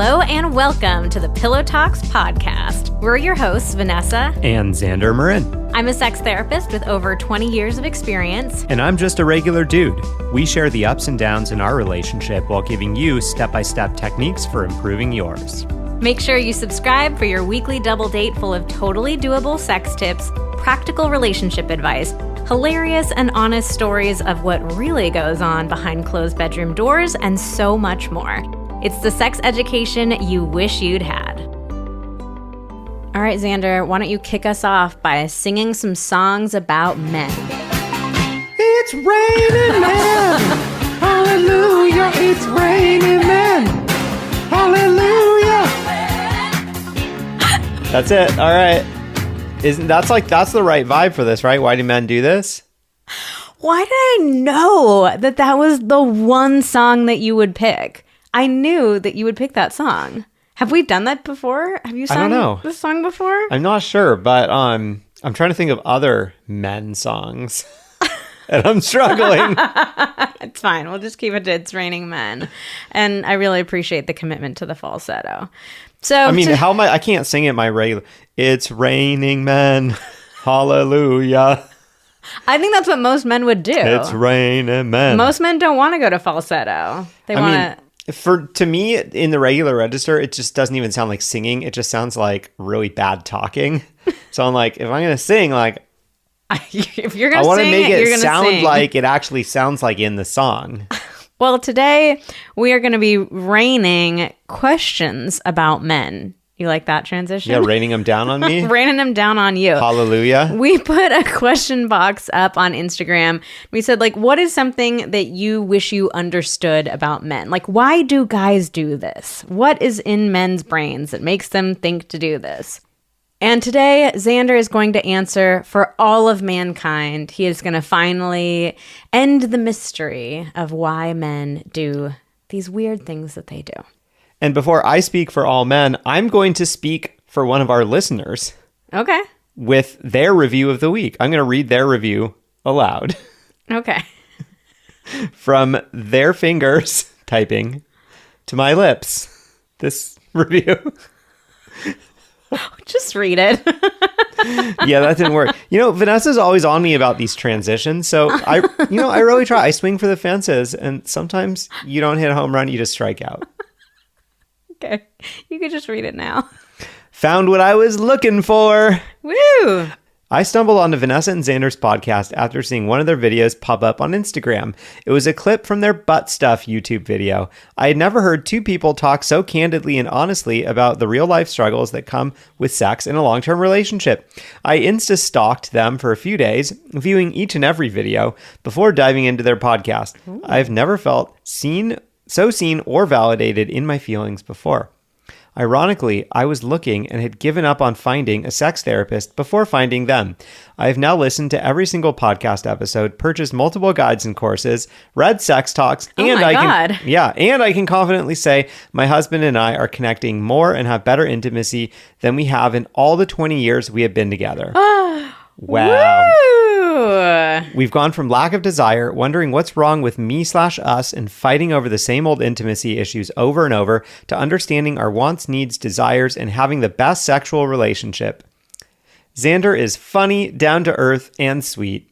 Hello and welcome to the Pillow Talks podcast. We're your hosts, Vanessa and Xander Marin. I'm a sex therapist with over 20 years of experience. And I'm just a regular dude. We share the ups and downs in our relationship while giving you step-by-step techniques for improving yours. Make sure you subscribe for your weekly double date full of totally doable sex tips, practical relationship advice, hilarious and honest stories of what really goes on behind closed bedroom doors, and so much more. It's the sex education you wish you'd had. All right, Xander, why don't you kick us off by singing some songs about men? It's raining men. Hallelujah. It's raining men. Hallelujah. That's it. All right. That's the right vibe for this, right? Why do men do this? Why did I know that was the one song that you would pick? I knew that you would pick that song. Have we done that before? Have you sung this song before? I'm not sure, but I'm trying to think of other men songs. And I'm struggling. It's fine. We'll just keep it to It's Raining Men. And I really appreciate the commitment to the falsetto. So I mean, how am I can't sing it my regular. It's raining men. Hallelujah. I think that's what most men would do. It's raining men. Most men don't want to go to falsetto. They want to... To me, in the regular register, it just doesn't even sound like singing. It just sounds like really bad talking. So I'm like, if I'm going to sing, like... if you're going to sing, I want to make it sound sing. like it actually sounds like in the song. Well, today we are going to be raining questions about men. You like that transition? Yeah, raining them down on me? Raining them down on you. Hallelujah. We put a question box up on Instagram. We said, what is something that you wish you understood about men? Why do guys do this? What is in men's brains that makes them think to do this? And today, Xander is going to answer for all of mankind. He is going to finally end the mystery of why men do these weird things that they do. And before I speak for all men, I'm going to speak for one of our listeners. Okay. With their review of the week. I'm going to read their review aloud. Okay. From their fingers typing to my lips. This review. Just read it. Yeah, that didn't work. Vanessa's always on me about these transitions. So I really try. I swing for the fences, and sometimes you don't hit a home run, you just strike out. Okay. You could just read it now. Found what I was looking for. Woo! I stumbled onto Vanessa and Xander's podcast after seeing one of their videos pop up on Instagram. It was a clip from their butt stuff YouTube video. I had never heard two people talk so candidly and honestly about the real life struggles that come with sex in a long-term relationship. I insta-stalked them for a few days, viewing each and every video before diving into their podcast. Ooh. I've never felt seen or validated in my feelings before. Ironically, I was looking and had given up on finding a sex therapist before finding them. I have now listened to every single podcast episode, purchased multiple guides and courses, read sex talks, and I can confidently say my husband and I are connecting more and have better intimacy than we have in all the 20 years we have been together. Wow. Woo! We've gone from lack of desire, wondering what's wrong with me/us, and fighting over the same old intimacy issues over and over, to understanding our wants, needs, desires, and having the best sexual relationship. Xander is funny, down to earth, and sweet.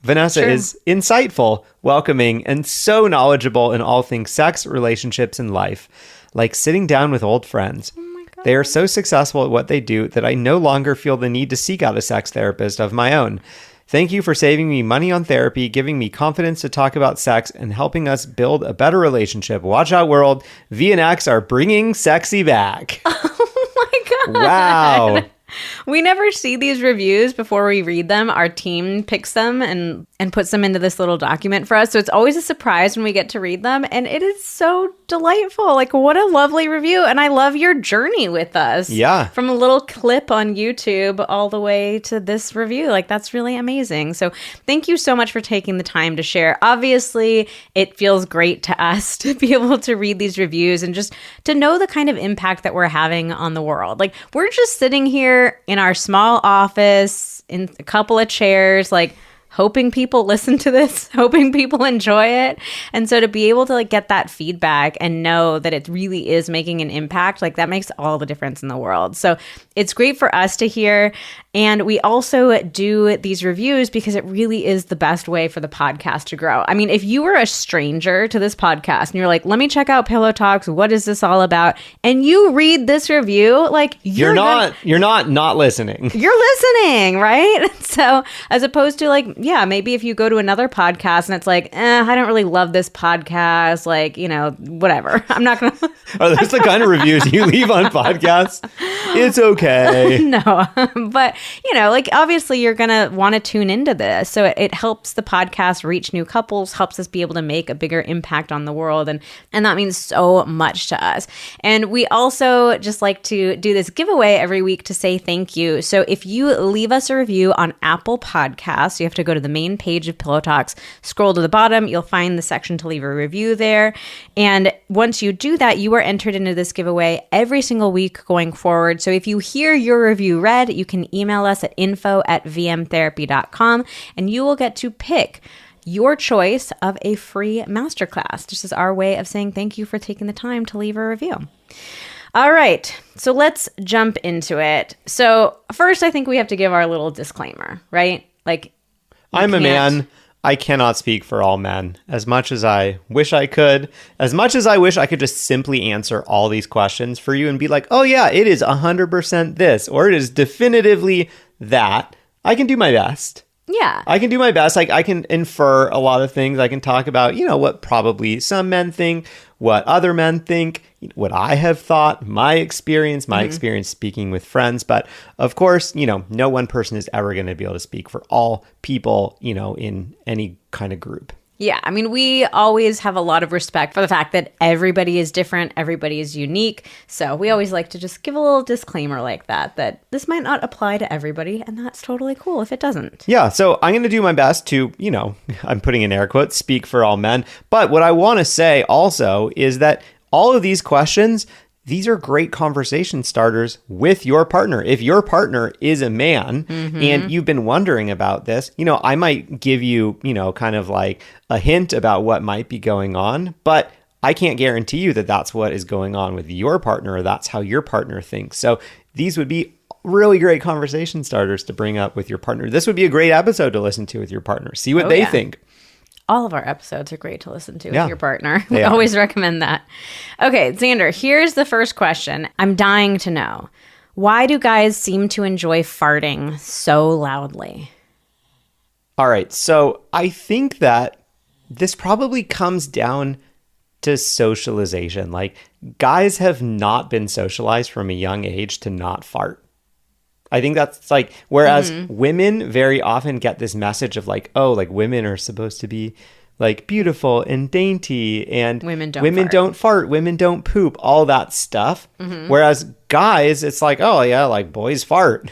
Vanessa is insightful, welcoming, and so knowledgeable in all things sex, relationships, and life, like sitting down with old friends. They are so successful at what they do that I no longer feel the need to seek out a sex therapist of my own. Thank you for saving me money on therapy, giving me confidence to talk about sex, and helping us build a better relationship. Watch out, world. V and X are bringing sexy back. Oh my God. Wow. We never see these reviews before we read them. Our team picks them and puts them into this little document for us. So it's always a surprise when we get to read them. And it is so delightful. What a lovely review. And I love your journey with us. Yeah. From a little clip on YouTube all the way to this review. That's really amazing. So thank you so much for taking the time to share. Obviously, it feels great to us to be able to read these reviews and just to know the kind of impact that we're having on the world. We're just sitting here in our small office in a couple of chairs, hoping people listen to this, hoping people enjoy it. And so to be able to like get that feedback and know that it really is making an impact, like that makes all the difference in the world. So it's great for us to hear. And we also do these reviews because it really is the best way for the podcast to grow. I mean, if you were a stranger to this podcast and you're like, let me check out Pillow Talks, what is this all about? And you read this review, like you're not listening. You're listening, right? So as opposed to like, yeah, maybe if you go to another podcast and it's like, I don't really love this podcast, like, you know, whatever. I'm not going to. Are those the kind of reviews you leave on podcasts? It's okay. No, but you know, like obviously you're going to want to tune into this. So it helps the podcast reach new couples, helps us be able to make a bigger impact on the world. And that means so much to us. And we also just like to do this giveaway every week to say thank you. So if you leave us a review on Apple Podcasts, you have to go to the main page of Pillow Talks, scroll to the bottom, you'll find the section to leave a review there. And once you do that, you are entered into this giveaway every single week going forward. So if you hear your review read, you can email us at info@vmtherapy.com and you will get to pick your choice of a free masterclass. This is our way of saying thank you for taking the time to leave a review. All right, so let's jump into it. So first, I think we have to give our little disclaimer, right? Like, I'm a man. I cannot speak for all men. As much as I wish I could, as much as I wish I could just simply answer all these questions for you and be like, oh yeah, it is 100% this, or it is definitively that, I can do my best. Yeah. I can do my best. Like I can infer a lot of things. I can talk about, you know, what probably some men think, what other men think, what I have thought, my experience speaking with friends. But of course, you know, no one person is ever going to be able to speak for all people, you know, in any kind of group. Yeah, I mean, we always have a lot of respect for the fact that everybody is different, everybody is unique. So we always like to just give a little disclaimer like that this might not apply to everybody, and that's totally cool if it doesn't. Yeah, so I'm going to do my best to, you know, I'm putting in air quotes, speak for all men. But what I want to say also is that all of these questions, these are great conversation starters with your partner. If your partner is a man and you've been wondering about this, you know, I might give you, you know, kind of like a hint about what might be going on, but I can't guarantee you that that's what is going on with your partner or that's how your partner thinks. So these would be really great conversation starters to bring up with your partner. This would be a great episode to listen to with your partner. See what they think. All of our episodes are great to listen to with your partner. We always recommend that. Okay, Xander, here's the first question. I'm dying to know. Why do guys seem to enjoy farting so loudly? All right, so I think that this probably comes down to socialization. Like, guys have not been socialized from a young age to not fart. I think that's like, whereas women very often get this message of like, oh, like women are supposed to be like beautiful and dainty and women don't fart, women don't poop, all that stuff. Whereas guys, it's like, oh yeah, like boys fart.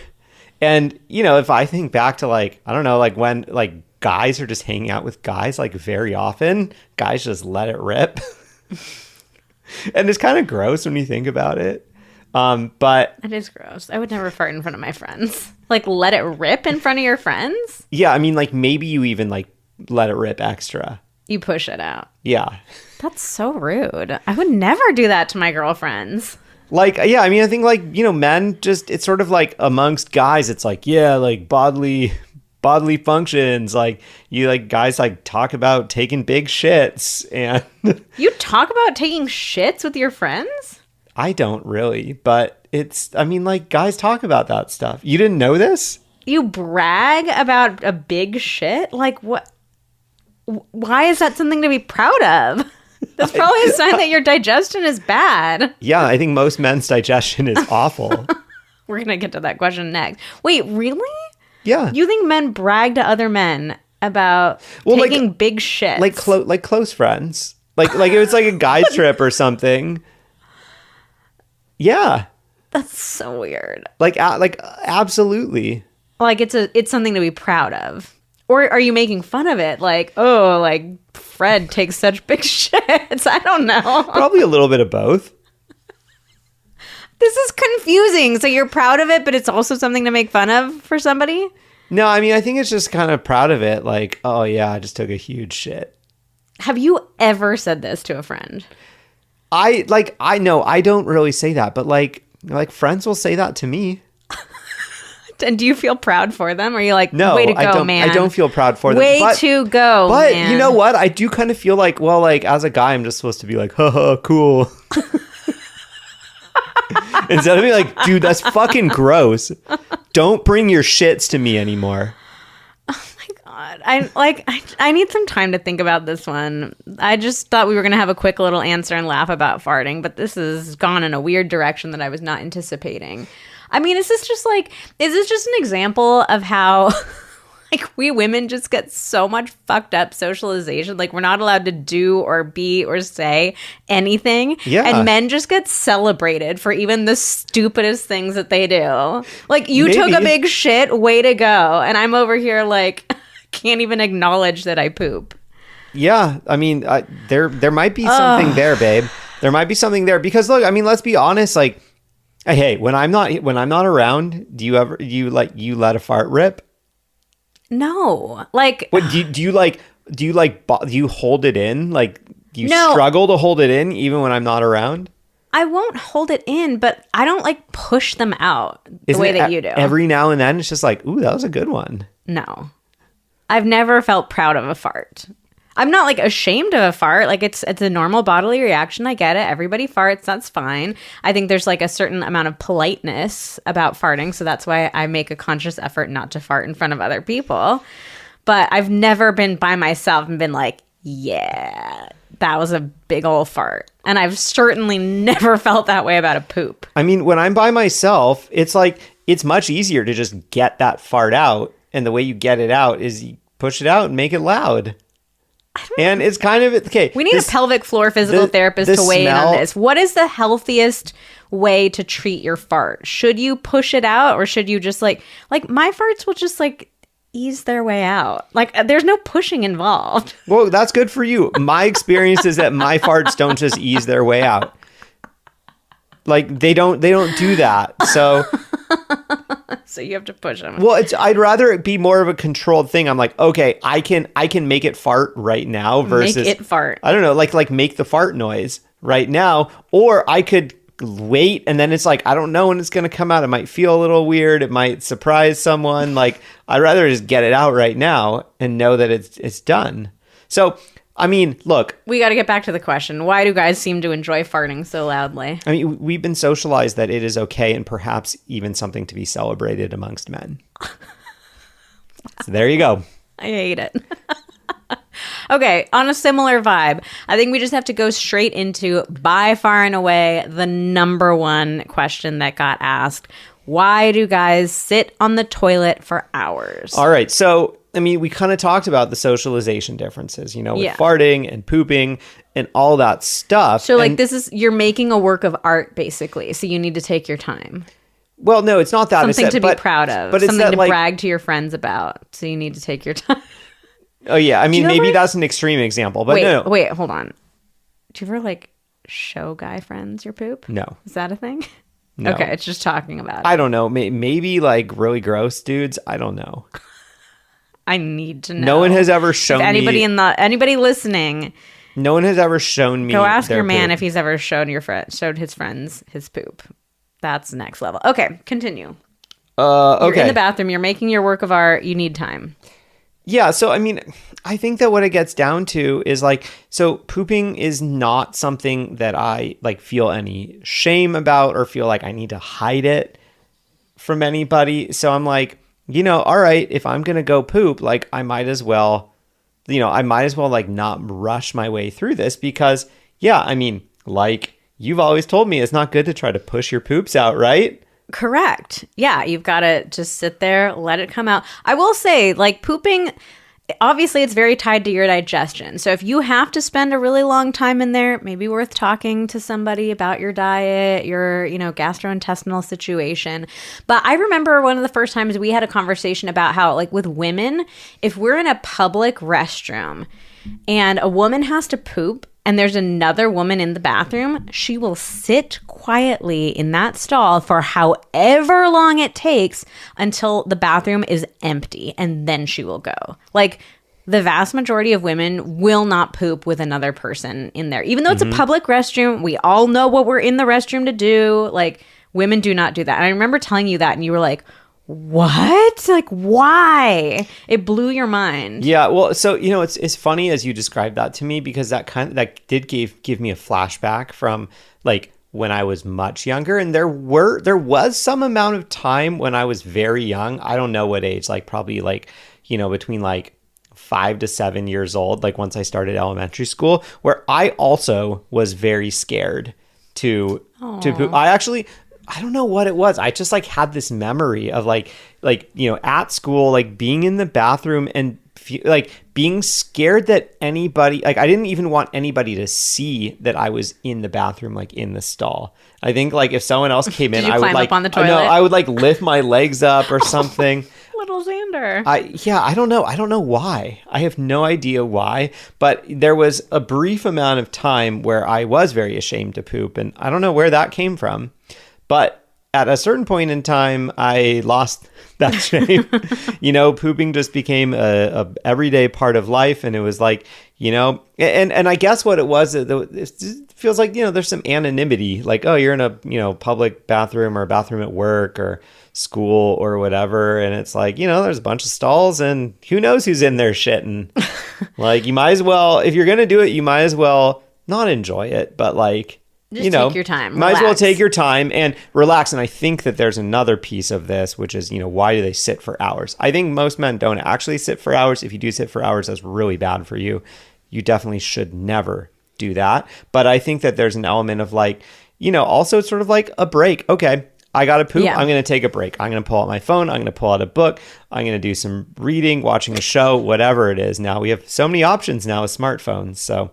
And, you know, if I think back to like, I don't know, like when like guys are just hanging out with guys, like very often guys just let it rip. And it's kind of gross when you think about it. But it is gross. I would never fart in front of my friends. Like, let it rip in front of your friends? Yeah, I mean, like, maybe you even, like, let it rip extra. You push it out. Yeah. That's so rude. I would never do that to my girlfriends. Like, yeah, I mean, I think, like, you know, men just, it's sort of like amongst guys, it's like, yeah, like, bodily functions. Like, you, like, guys, like, talk about taking big shits. And you talk about taking shits with your friends? I don't really, but it's, I mean, like, guys talk about that stuff. You didn't know this? You brag about a big shit? Like, what? Why is that something to be proud of? That's probably a sign that your digestion is bad. Yeah, I think most men's digestion is awful. We're going to get to that question next. Wait, really? Yeah. You think men brag to other men about taking like, big shits? Like close friends. Like if it's like a guy trip or something. Yeah. That's so weird. Like absolutely. Like it's something to be proud of. Or are you making fun of it? Like, oh, like Fred takes such big shits. I don't know. Probably a little bit of both. This is confusing. So you're proud of it, but it's also something to make fun of for somebody? No, I mean, I think it's just kind of proud of it. Like, oh yeah, I just took a huge shit. Have you ever said this to a friend? I know I don't really say that, but like friends will say that to me. And do you feel proud for them? Or are you like, No, way to go, I don't, man? I don't feel proud for them. Way to go, but man. You know what? I do kind of feel like, well, like as a guy, I'm just supposed to be like, haha, cool. Instead of being like, dude, that's fucking gross. Don't bring your shits to me anymore. Oh my God. I need some time to think about this one. I just thought we were going to have a quick little answer and laugh about farting, but this has gone in a weird direction that I was not anticipating. I mean, is this just an example of how like we women just get so much fucked up socialization? Like we're not allowed to do or be or say anything. Yeah. And men just get celebrated for even the stupidest things that they do. Like you took a big shit, way to go. And I'm over here like can't even acknowledge that I poop. Yeah. I mean, there might be something there, babe. There might be something there because look, I mean, let's be honest, like, hey, when I'm not around, do you let a fart rip? No, like what do you hold it in? Like you struggle to hold it in even when I'm not around? I won't hold it in, but I don't like push them out the way that you do. Every now and then it's just like, ooh, that was a good one. No, I've never felt proud of a fart. I'm not like ashamed of a fart. Like it's a normal bodily reaction. I get it. Everybody farts. That's fine. I think there's like a certain amount of politeness about farting. So that's why I make a conscious effort not to fart in front of other people. But I've never been by myself and been like, yeah, that was a big old fart. And I've certainly never felt that way about a poop. I mean, when I'm by myself, it's like, it's much easier to just get that fart out. And the way you get it out is you push it out and make it loud. And it's kind of okay. We need a pelvic floor physical therapist to weigh in on this. What is the healthiest way to treat your fart? Should you push it out or should you just like my farts will just like ease their way out? Like there's no pushing involved. Well, that's good for you. My experience is that my farts don't just ease their way out. Like they don't do that. So so you have to push them. Well, I'd rather it be more of a controlled thing. I'm like, okay, I can make it fart right now versus make it fart. I don't know, like make the fart noise right now, or I could wait and then it's like I don't know when it's going to come out. It might feel a little weird. It might surprise someone. Like I'd rather just get it out right now and know that it's done. So I mean, look. We got to get back to the question. Why do guys seem to enjoy farting so loudly? I mean, we've been socialized that it is okay and perhaps even something to be celebrated amongst men. So there you go. I hate it. Okay, on a similar vibe, I think we just have to go straight into, by far and away, the number one question that got asked. Why do guys sit on the toilet for hours? All right, so I mean, we kind of talked about the socialization differences, with farting and pooping and all that stuff. So like you're making a work of art, basically. So you need to take your time. Well, no, it's not that. Something to be proud of. But something to brag to your friends about. So you need to take your time. Oh, yeah. I mean, maybe that's an extreme example. But no. Wait, hold on. Do you ever show guy friends your poop? No. Is that a thing? No. Okay, it's just talking about it. I don't know. Maybe really gross dudes. I don't know. I need to know. No one has ever shown me. Anybody listening. No one has ever shown me. Go ask your man poop. if he's ever showed his friends his poop. That's next level. Okay, continue. Okay. You're in the bathroom. You're making your work of art. You need time. Yeah. So, I mean, I think that what it gets down to is so pooping is not something that I feel any shame about or feel like I need to hide it from anybody. So I'm like, all right, if I'm going to go poop, I might as well, not rush my way through this because, yeah, I mean, you've always told me it's not good to try to push your poops out, right? Correct. Yeah, you've got to just sit there, let it come out. I will say, pooping, obviously it's very tied to your digestion. So if you have to spend a really long time in there, maybe worth talking to somebody about your diet, your, gastrointestinal situation. But I remember one of the first times we had a conversation about how, with women, if we're in a public restroom and a woman has to poop, and there's another woman in the bathroom, she will sit quietly in that stall for however long it takes until the bathroom is empty, and then she will go. Like, the vast majority of women will not poop with another person in there. Even though it's a public restroom, we all know what we're in the restroom to do. Like, women do not do that. And I remember telling you that, and you were like, what? Like, why? It blew your mind. Yeah, well, so, it's funny as you described that to me, because that did give me a flashback from, like, when I was much younger. And there was some amount of time when I was very young. I don't know what age, like, probably, like, between, like, 5 to 7 years old, like once I started elementary school, where I also was very scared to poop. I don't know what it was. I just like had this memory of like at school, like being in the bathroom and like being scared that anybody, like I didn't even want anybody to see that I was in the bathroom, like in the stall. I think like if someone else came in, I would like, up on the toilet? No, I would like lift my legs up or something. Little Xander. I don't know. I don't know why. I have no idea why. But there was a brief amount of time where I was very ashamed to poop, and I don't know where that came from. But at a certain point in time, I lost that shame. Pooping just became a everyday part of life, and it was like, and I guess what it was, it feels like, there's some anonymity. Like, oh, you're in a public bathroom or a bathroom at work or school or whatever, and it's like, there's a bunch of stalls and who knows who's in there shitting. Like, you might as well, if you're gonna do it, you might as well not enjoy it, but like, just take your time. Might as well take your time and relax. And I think that there's another piece of this, which is, why do they sit for hours? I think most men don't actually sit for hours. If you do sit for hours, that's really bad for you. You definitely should never do that. But I think that there's an element of like, also sort of like a break. Okay, I got to poop. Yeah. I'm going to take a break. I'm going to pull out my phone. I'm going to pull out a book. I'm going to do some reading, watching a show, whatever it is. Now we have so many options now with smartphones. So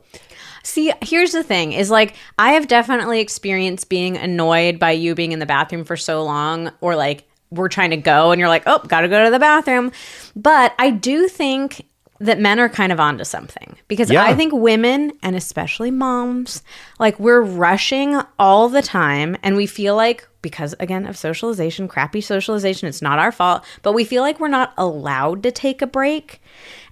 see, here's the thing is like, I have definitely experienced being annoyed by you being in the bathroom for so long, or like we're trying to go and you're like, oh, got to go to the bathroom. But I do think that men are kind of onto something, because I think women, and especially moms, like we're rushing all the time, and we feel like, because again of socialization, crappy socialization, it's not our fault, but we feel like we're not allowed to take a break.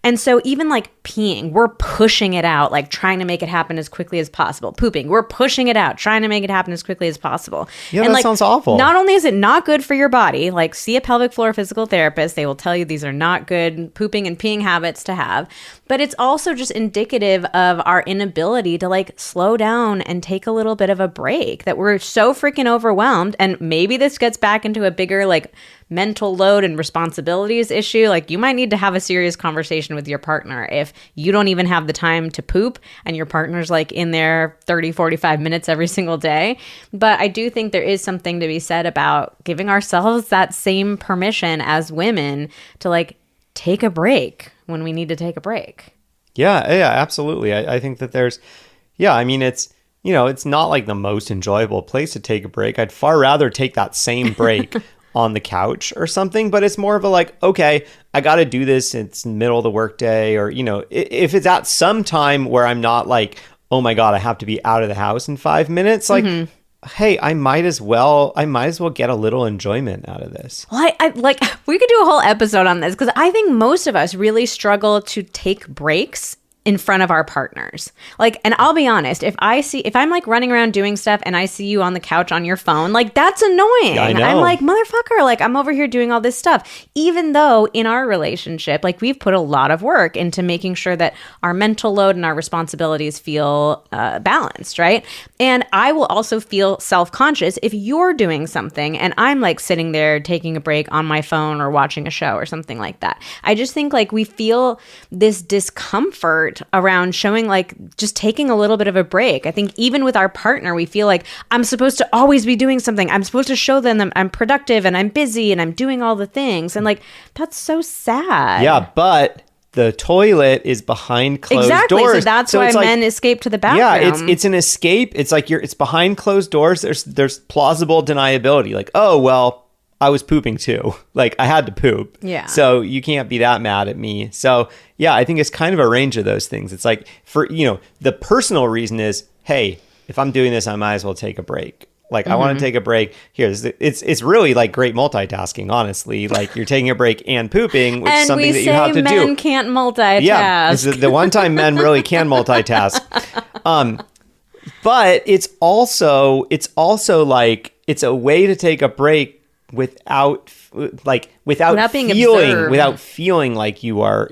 And so even like peeing, we're pushing it out, like trying to make it happen as quickly as possible. Pooping, we're pushing it out, trying to make it happen as quickly as possible. Yeah, and that like, sounds awful. Not only is it not good for your body, like see a pelvic floor physical therapist, they will tell you these are not good pooping and peeing habits to have, but it's also just indicative of our inability to like slow down and take a little bit of a break, that we're so freaking overwhelmed. And maybe this gets back into a bigger like mental load and responsibilities issue. Like you might need to have a serious conversation with your partner if you don't even have the time to poop and your partner's like in there 30, 45 minutes every single day. But I do think there is something to be said about giving ourselves that same permission as women to like take a break when we need to take a break. Yeah, absolutely. I think that there's, I mean, it's, it's not like the most enjoyable place to take a break. I'd far rather take that same break on the couch or something, but it's more of a like, okay, I got to do this. It's in the middle of the workday, or, if it's at some time where I'm not like, oh my God, I have to be out of the house in 5 minutes. Like, hey, I might as well get a little enjoyment out of this. Well, I like, we could do a whole episode on this, because I think most of us really struggle to take breaks in front of our partners. Like, and I'll be honest, if I'm like running around doing stuff and I see you on the couch on your phone, like that's annoying. Yeah, I know. I'm like, motherfucker, like I'm over here doing all this stuff. Even though in our relationship, like we've put a lot of work into making sure that our mental load and our responsibilities feel balanced, right? And I will also feel self-conscious if you're doing something and I'm like sitting there taking a break on my phone or watching a show or something like that. I just think like we feel this discomfort around showing like just taking a little bit of a break. I think even with our partner, we feel like I'm supposed to always be doing something. I'm supposed to show them that I'm productive and I'm busy and I'm doing all the things. And like, that's so sad. Yeah, but the toilet is behind closed doors. So that's why men escape to the bathroom. Yeah, it's an escape. It's like it's behind closed doors. There's plausible deniability. Like, oh, well, I was pooping too. Like, I had to poop. Yeah. So you can't be that mad at me. So yeah, I think it's kind of a range of those things. It's like, for, the personal reason is, hey, if I'm doing this, I might as well take a break. Like, I want to take a break. It's really like great multitasking, honestly. Like, you're taking a break and pooping, which is something that you have to do. And men can't multitask. Yeah, it's the one time men really can multitask. But it's also like, it's a way to take a break without being observed. without feeling like you are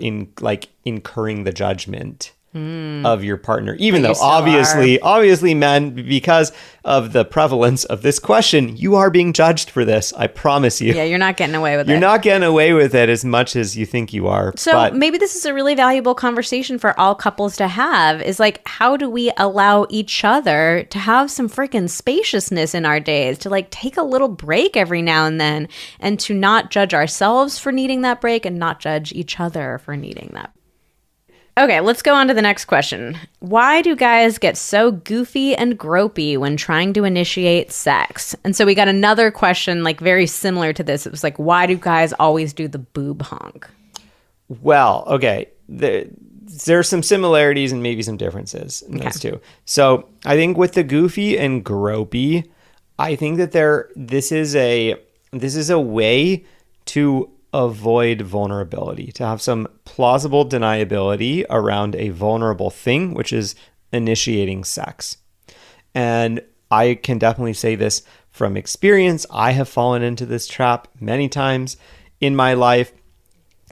incurring the judgment of your partner, even though obviously men, because of the prevalence of this question, you are being judged for this. I promise you. Yeah, you're not getting away with it. You're not getting away with it as much as you think you are. So maybe this is a really valuable conversation for all couples to have, is like, how do we allow each other to have some freaking spaciousness in our days, to like take a little break every now and then, and to not judge ourselves for needing that break and not judge each other for needing that. Okay, let's go on to the next question. Why do guys get so goofy and gropey when trying to initiate sex? And so we got another question like very similar to this. It was like, why do guys always do the boob honk? Well, okay. There's some similarities and maybe some differences in those two. So I think with the goofy and gropey, I think that this is a way to avoid vulnerability, to have some plausible deniability around a vulnerable thing, which is initiating sex. And I can definitely say this from experience. I have fallen into this trap many times in my life.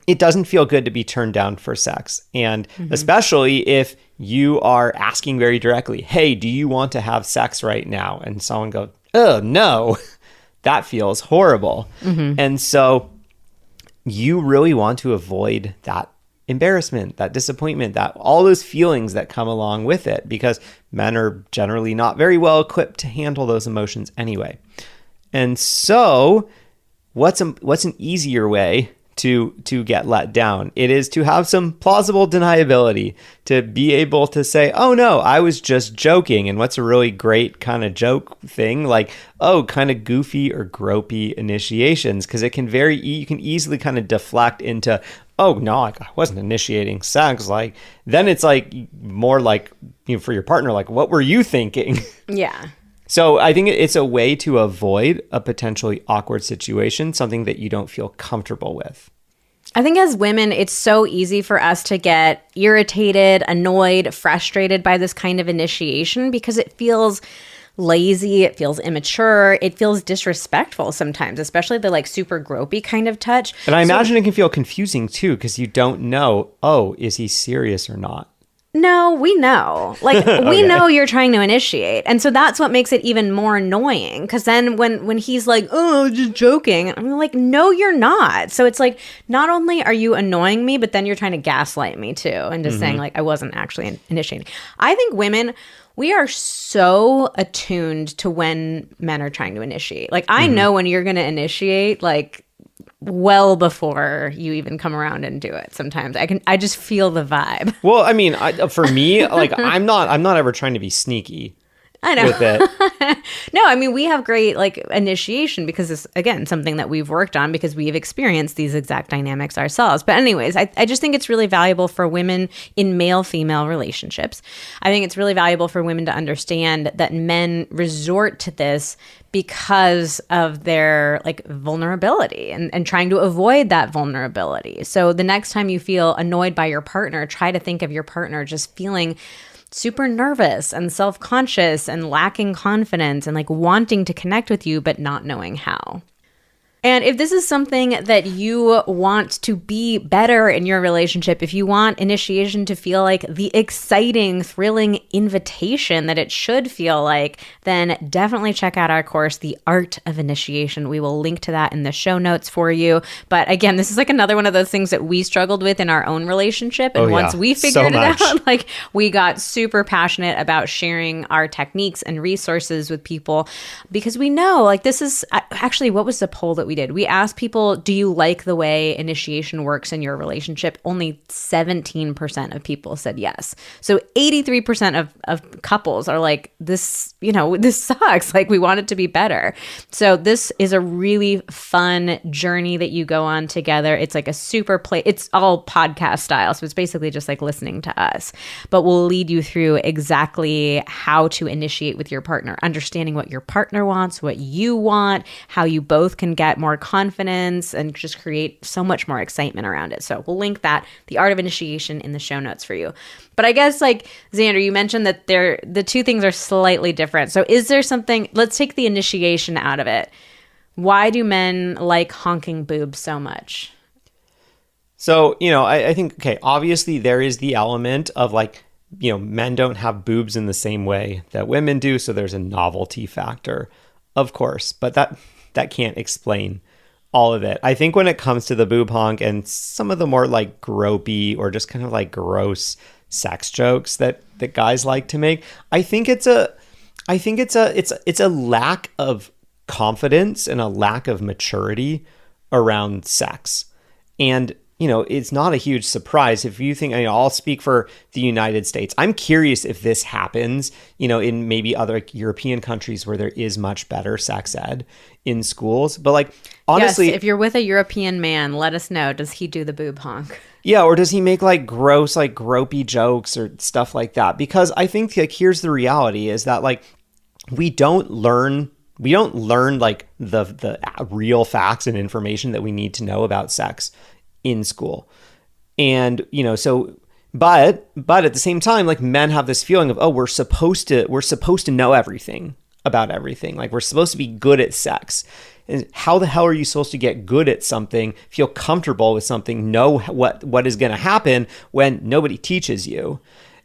It doesn't feel good to be turned down for sex. And especially if you are asking very directly, hey, do you want to have sex right now? And someone goes, oh, no, that feels horrible. And so you really want to avoid that embarrassment, that disappointment, that all those feelings that come along with it, because men are generally not very well equipped to handle those emotions anyway. And so what's an easier way to get let down? It is to have some plausible deniability, to be able to say, oh no, I was just joking. And what's a really great kind of joke thing? Like, oh, kind of goofy or gropey initiations, because you can easily kind of deflect into, oh no, like, I wasn't initiating sex. Like, then it's like more like, for your partner, like, what were you thinking? Yeah. So I think it's a way to avoid a potentially awkward situation, something that you don't feel comfortable with. I think as women, it's so easy for us to get irritated, annoyed, frustrated by this kind of initiation, because it feels lazy, it feels immature, it feels disrespectful sometimes, especially the like super gropey kind of touch. And I imagine it can feel confusing too, because you don't know, oh, is he serious or not? No, we know. Like, we know you're trying to initiate. And so that's what makes it even more annoying. Because then when he's like, oh, just joking, I'm like, no, you're not. So it's like, not only are you annoying me, but then you're trying to gaslight me too. And just saying like, I wasn't actually initiating. I think women, we are so attuned to when men are trying to initiate. Like, I know when you're going to initiate, like, well before you even come around and do it. Sometimes I just feel the vibe. Well, I mean, for me, like, I'm not ever trying to be sneaky. I know. With it. No, I mean, we have great like initiation because it's, again, something that we've worked on because we've experienced these exact dynamics ourselves. But anyways, I just think it's really valuable for women in male-female relationships. I think it's really valuable for women to understand that men resort to this because of their like vulnerability and trying to avoid that vulnerability. So the next time you feel annoyed by your partner, try to think of your partner just feeling super nervous and self-conscious and lacking confidence and like wanting to connect with you, but not knowing how. And if this is something that you want to be better in your relationship, if you want initiation to feel like the exciting, thrilling invitation that it should feel like, then definitely check out our course, The Art of Initiation. We will link to that in the show notes for you. But again, this is like another one of those things that we struggled with in our own relationship. And once we figured it out, like we got super passionate about sharing our techniques and resources with people because we know like this is actually what was the poll that we did. We asked people, do you like the way initiation works in your relationship? Only 17% of people said yes. So 83% of couples are like, this, this sucks. Like, we want it to be better. So this is a really fun journey that you go on together. It's like a super it's all podcast style. So it's basically just like listening to us, but we'll lead you through exactly how to initiate with your partner, understanding what your partner wants, what you want, how you both can get more confidence and just create so much more excitement around it. So we'll link that, The Art of Initiation, in the show notes for you. But I guess, like, Xander, you mentioned that the two things are slightly different. So is there something, let's take the initiation out of it. Why do men like honking boobs so much? So, I think, okay, obviously there is the element of like, men don't have boobs in the same way that women do. So there's a novelty factor, of course, but that can't explain all of it. I think when it comes to the boob honk and some of the more like gropey or just kind of like gross sex jokes that guys like to make, I think it's a lack of confidence and a lack of maturity around sex. And it's not a huge surprise if you think, I'll speak for the United States. I'm curious if this happens, in maybe other European countries where there is much better sex ed in schools. But like, honestly, yes, if you're with a European man, let us know. Does he do the boob honk? Yeah. Or does he make like gross, like gropey jokes or stuff like that? Because I think like, here's the reality is that like, we don't learn like the real facts and information that we need to know about sex in school. And, but at the same time, like, men have this feeling of, oh, we're supposed to know everything about everything. Like, we're supposed to be good at sex. And how the hell are you supposed to get good at something, feel comfortable with something, know what is going to happen when nobody teaches you?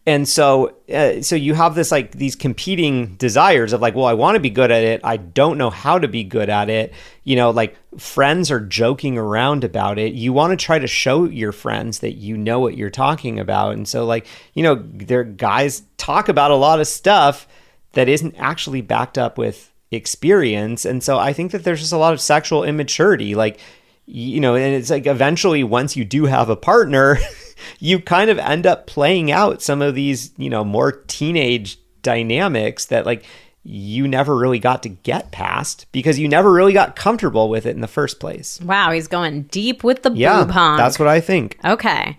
And so you have this, like, these competing desires of like, well, I want to be good at it. I don't know how to be good at it. Like, friends are joking around about it. You want to try to show your friends that you know what you're talking about. And so like, their guys talk about a lot of stuff that isn't actually backed up with experience. And so I think that there's just a lot of sexual immaturity, like, and it's like eventually once you do have a partner, you kind of end up playing out some of these, more teenage dynamics that like you never really got to get past because you never really got comfortable with it in the first place. Wow, he's going deep with the boob honk. That's what I think. Okay.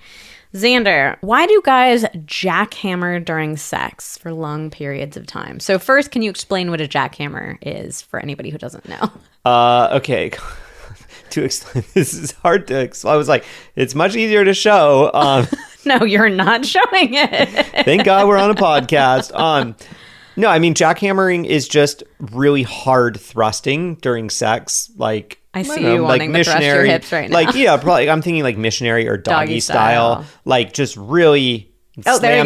Xander, why do guys jackhammer during sex for long periods of time? So first, can you explain what a jackhammer is for anybody who doesn't know? Okay. To explain, this is hard to explain. I was like, it's much easier to show. No, you're not showing it. Thank God we're on a podcast. No, I mean, jackhammering is just really hard thrusting during sex. Like, I see you wanting to thrust your hips right now. Like, yeah, probably. I'm thinking like missionary or doggy style. Like, just really. Oh, there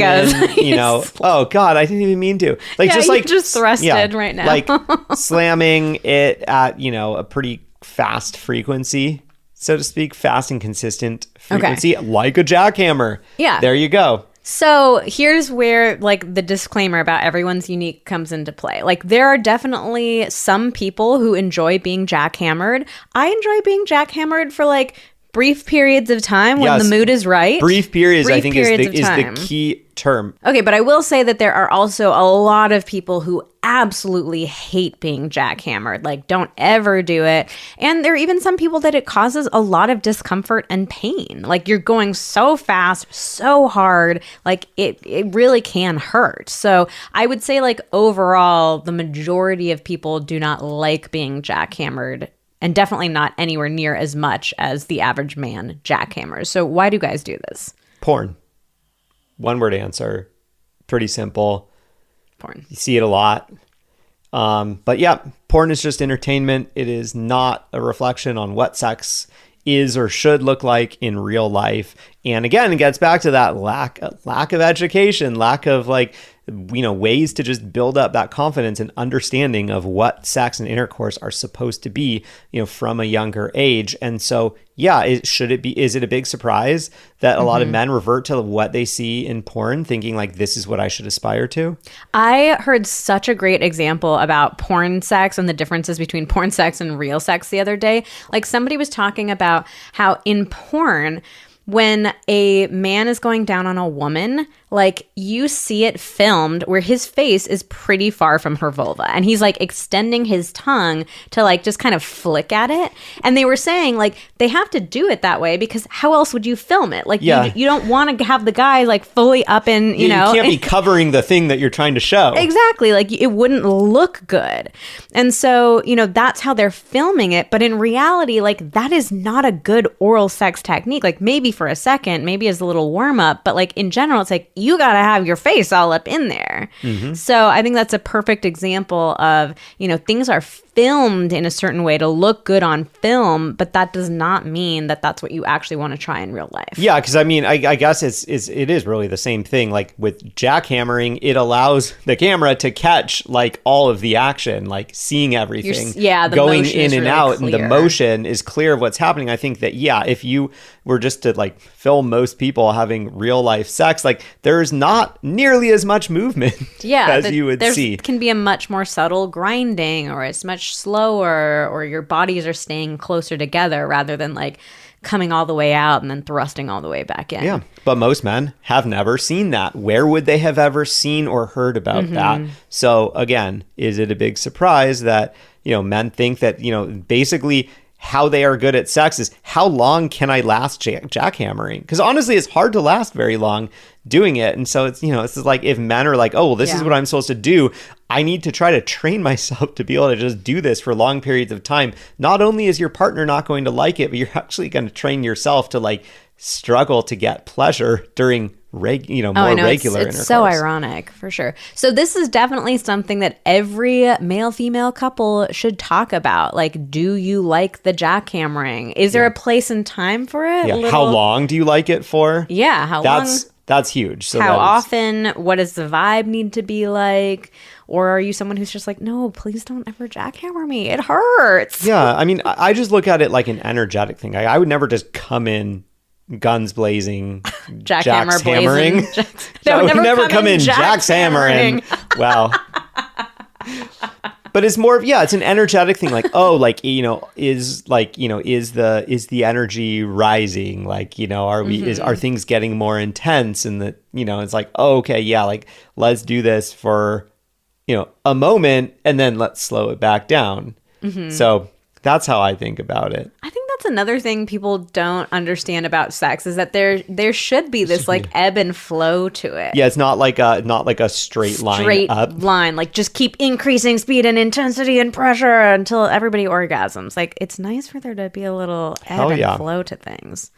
he goes. Oh God, I didn't even mean to. Like, yeah, just like just thrusted right now. Like slamming it at a pretty fast frequency, so to speak, fast and consistent frequency, like a jackhammer. Yeah, there you go. So here's where like the disclaimer about everyone's unique comes into play. Like, there are definitely some people who enjoy being jackhammered. I enjoy being jackhammered for like brief periods of time when the mood is right. Brief periods, I think, is the key term. Okay, but I will say that there are also a lot of people who absolutely hate being jackhammered. Like, don't ever do it. And there are even some people that it causes a lot of discomfort and pain. Like, you're going so fast, so hard, like it really can hurt. So I would say, like, overall, the majority of people do not like being jackhammered, and definitely not anywhere near as much as the average man jackhammers. So why do guys do this? Porn. One word answer. Pretty simple. Porn. You see it a lot. But yeah, porn is just entertainment. It is not a reflection on what sex is or should look like in real life. And again, it gets back to that lack of education, lack of like ways to just build up that confidence and understanding of what sex and intercourse are supposed to be, from a younger age. And so, yeah, is it a big surprise that a lot of men revert to what they see in porn, thinking like, this is what I should aspire to? I heard such a great example about porn sex and the differences between porn sex and real sex the other day. Like, somebody was talking about how in porn, when a man is going down on a woman, like, you see it filmed where his face is pretty far from her vulva and he's like extending his tongue to like just kind of flick at it. And they were saying like they have to do it that way because how else would you film it? Like, you don't want to have the guy like fully up in, you can't be covering the thing that you're trying to show. Exactly. Like, it wouldn't look good. And so, that's how they're filming it. But in reality, like, that is not a good oral sex technique. Like, maybe for a second, maybe as a little warm up, but like in general, it's like, you got to have your face all up in there. So I think that's a perfect example of, things are filmed in a certain way to look good on film, but that does not mean that that's what you actually want to try in real life. Yeah, because I mean, I guess it is really the same thing. Like with jackhammering, it allows the camera to catch like all of the action, like seeing everything, the going in and really out, clear. and the motion is clear of what's happening. I think that if you were just to like film most people having real life sex, like there's not nearly as much movement as you would see. Can be a much more subtle grinding, or it's much slower, or your bodies are staying closer together rather than like coming all the way out and then thrusting all the way back in. Yeah, but most men have never seen that. Where would they have ever seen or heard about that? So again, is it a big surprise that, men think that, basically how they are good at sex is how long can I last jackhammering? Because honestly, it's hard to last very long doing it. And so it's, this is like if men are like, oh, well, this is what I'm supposed to do. I need to try to train myself to be able to just do this for long periods of time. Not only is your partner not going to like it, but you're actually going to train yourself to like struggle to get pleasure during more regular intercourse. It's so ironic, for sure. So this is definitely something that every male-female couple should talk about. Like, do you like the jackhammering? Is there a place and time for it? Yeah. How long do you like it for? Yeah, how long? That's huge. So how often? What does the vibe need to be like? Or are you someone who's just like, no, please don't ever jackhammer me. It hurts. Yeah, I mean, I just look at it like an energetic thing. I would never just come in guns blazing, jackhammer hammering. I would never come in jacks hammering. Wow. But it's more of, it's an energetic thing. Like, oh, like, is the energy rising? Like, are things getting more intense? And it's like, oh, okay, yeah, like, let's do this for, a moment and then let's slow it back down. So that's how I think about it. I think that's another thing people don't understand about sex is that there should be this like ebb and flow to it. Yeah, it's not like a straight line up. Like just keep increasing speed and intensity and pressure until everybody orgasms. Like, it's nice for there to be a little ebb and flow to things.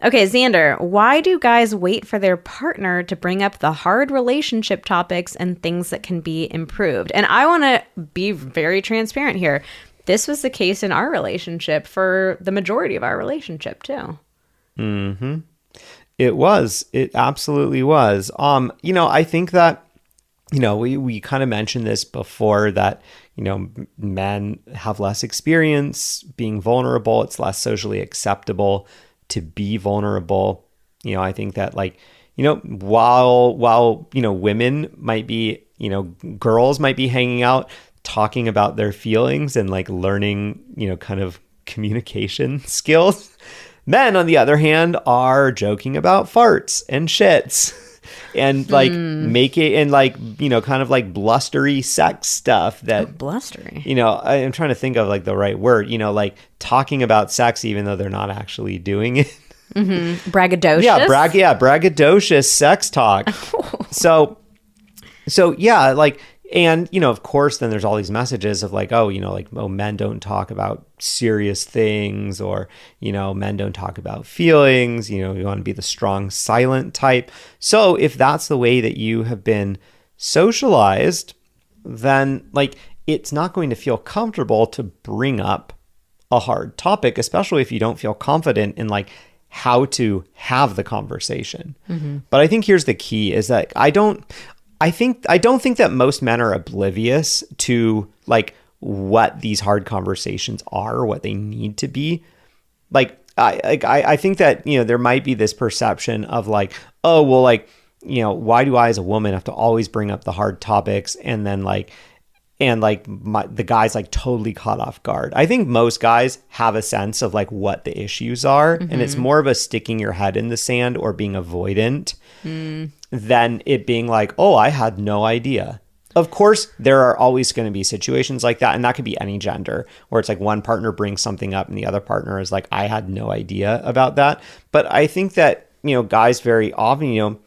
Okay, Xander, why do guys wait for their partner to bring up the hard relationship topics and things that can be improved? And I want to be very transparent here. This was the case in our relationship for the majority of our relationship too. It was. It absolutely was. I think that, we kind of mentioned this before that, men have less experience being vulnerable. It's less socially acceptable to be vulnerable. I think that while women might be, girls might be hanging out talking about their feelings and like learning, kind of communication skills. Men, on the other hand, are joking about farts and shits and like make it and like, kind of like blustery sex stuff that blustery. I'm trying to think of like the right word, like talking about sex even though they're not actually doing it. Braggadocious. Yeah, braggadocious sex talk. So yeah, like, and, of course, then there's all these messages of like, oh, men don't talk about serious things, or, men don't talk about feelings, you want to be the strong, silent type. So if that's the way that you have been socialized, then like, it's not going to feel comfortable to bring up a hard topic, especially if you don't feel confident in like how to have the conversation. But I think here's the key is that I don't think that most men are oblivious to like what these hard conversations are, what they need to be. Like I think that, there might be this perception of like, oh, well, like, why do I as a woman have to always bring up the hard topics, and then like, the guy's like totally caught off guard. I think most guys have a sense of like what the issues are, and it's more of a sticking your head in the sand or being avoidant than it being like, oh, I had no idea. Of course, there are always going to be situations like that, and that could be any gender, where it's like one partner brings something up and the other partner is like, I had no idea about that. But I think that, guys very often,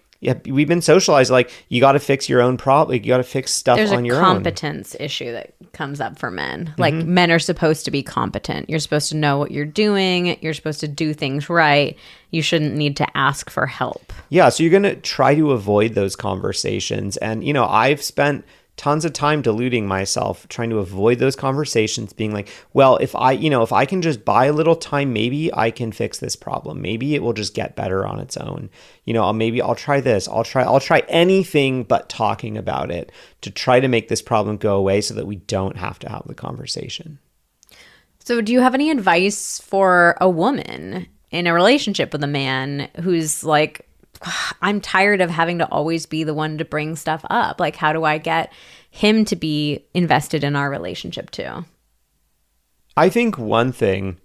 we've been socialized like you got to fix your own problem. You got to fix stuff on your own. There's a competence issue that comes up for men. Like men are supposed to be competent. You're supposed to know what you're doing. You're supposed to do things right. You shouldn't need to ask for help. Yeah. So you're going to try to avoid those conversations. And, I've spent tons of time deluding myself, trying to avoid those conversations, being like, well, if I can just buy a little time, maybe I can fix this problem. Maybe it will just get better on its own. Maybe I'll try this. I'll try anything but talking about it to try to make this problem go away so that we don't have to have the conversation. So do you have any advice for a woman in a relationship with a man who's like, I'm tired of having to always be the one to bring stuff up. Like, how do I get him to be invested in our relationship too? I think one thing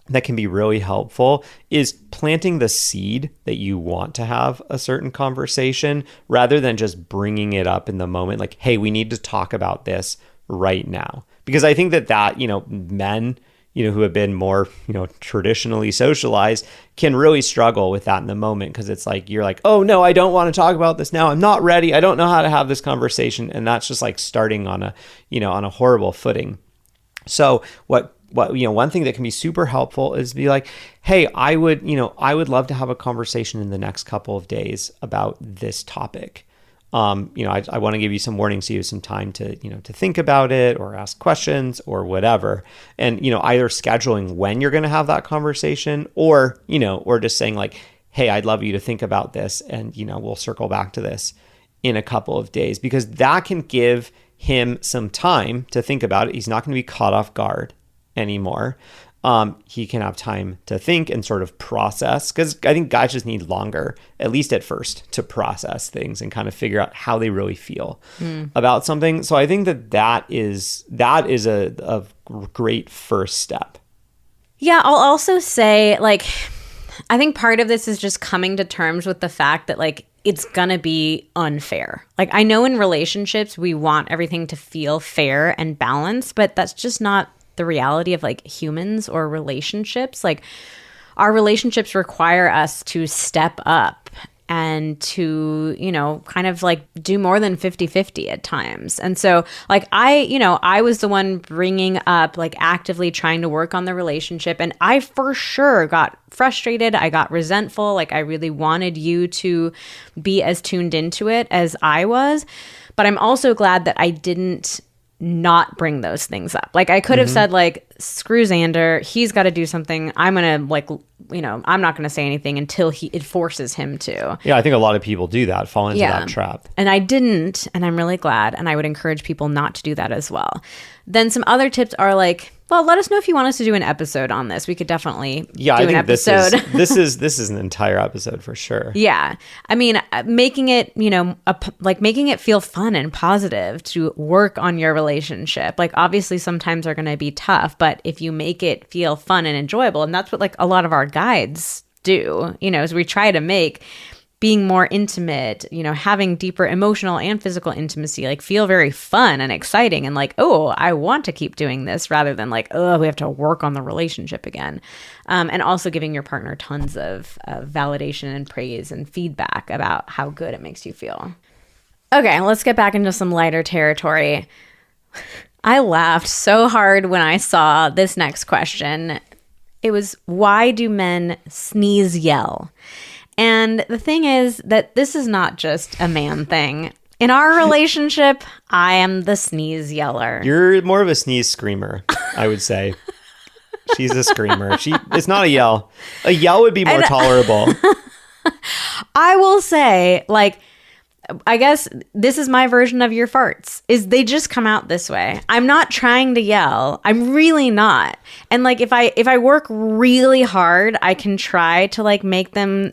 that can be really helpful is planting the seed that you want to have a certain conversation rather than just bringing it up in the moment. Like, hey, we need to talk about this right now. Because I think that, men, who have been more, traditionally socialized can really struggle with that in the moment, because it's like, you're like, oh no, I don't want to talk about this now. I'm not ready. I don't know how to have this conversation. And that's just like starting on a horrible footing. So one thing that can be super helpful is be like, hey, I would love to have a conversation in the next couple of days about this topic. I want to give you some warning so you have some time to think about it or ask questions or whatever. And, either scheduling when you're going to have that conversation or just saying like, hey, I'd love you to think about this and, we'll circle back to this in a couple of days, because that can give him some time to think about it. He's not going to be caught off guard anymore. He can have time to think and sort of process, because I think guys just need longer, at least at first, to process things and kind of figure out how they really feel about something. So I think that is a great first step. Yeah, I'll also say, like, I think part of this is just coming to terms with the fact that, like, it's gonna be unfair. Like, I know in relationships we want everything to feel fair and balanced, but that's just not the reality of like humans or relationships. Like, our relationships require us to step up and to, kind of like do more than 50-50 at times. And so like I was the one bringing up, like, actively trying to work on the relationship. And I for sure got frustrated. I got resentful. Like, I really wanted you to be as tuned into it as I was. But I'm also glad that I didn't not bring those things up. Like, I could have said like, screw Xander, he's got to do something. I'm going to like, I'm not going to say anything until it forces him to. Yeah, I think a lot of people do that, fall into that trap. And I didn't, and I'm really glad. And I would encourage people not to do that as well. Then some other tips are like, well, let us know if you want us to do an episode on this. We could definitely do an episode. This is an entire episode for sure. Yeah. I mean, making it, making it feel fun and positive to work on your relationship. Like, obviously sometimes are going to be tough, but if you make it feel fun and enjoyable, and that's what like a lot of our guides do, is we try to make being more intimate, having deeper emotional and physical intimacy, like, feel very fun and exciting and like, oh, I want to keep doing this, rather than like, oh, we have to work on the relationship again. And also giving your partner tons of validation and praise and feedback about how good it makes you feel. Okay, let's get back into some lighter territory. I laughed so hard when I saw this next question. It was, why do men sneeze yell? And the thing is that this is not just a man thing. In our relationship, I am the sneeze yeller. You're more of a sneeze screamer, I would say. She's a screamer. It's not a yell. A yell would be more tolerable. I will say, like, I guess this is my version of your farts, is they just come out this way. I'm not trying to yell. I'm really not. And like if I work really hard, I can try to like make them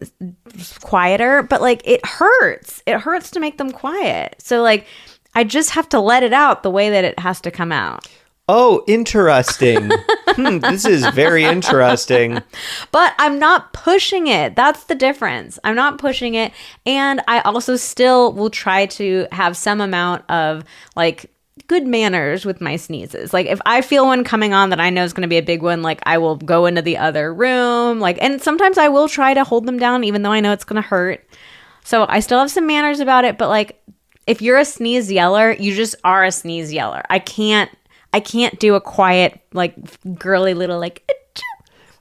quieter, but like it hurts. It hurts to make them quiet. So like I just have to let it out the way that it has to come out. Oh, interesting. This is very interesting. But I'm not pushing it. That's the difference. I'm not pushing it. And I also still will try to have some amount of like good manners with my sneezes. Like if I feel one coming on that I know is going to be a big one, like I will go into the other room. Like, and sometimes I will try to hold them down even though I know it's going to hurt. So I still have some manners about it. But like if you're a sneeze yeller, you just are a sneeze yeller. I can't do a quiet, like girly little like.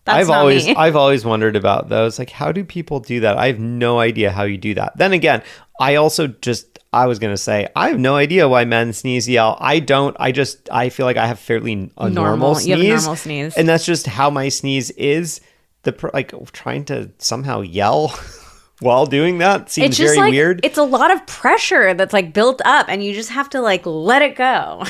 That's I've always wondered about those. Like, how do people do that? I have no idea how you do that. Then again, I was going to say, I have no idea why men sneeze yell. I don't. I feel like I have fairly a normal sneeze. You have a normal sneeze, and that's just how my sneeze is. Like trying to somehow yell while doing that seems very like, weird. It's a lot of pressure that's like built up, and you just have to like let it go.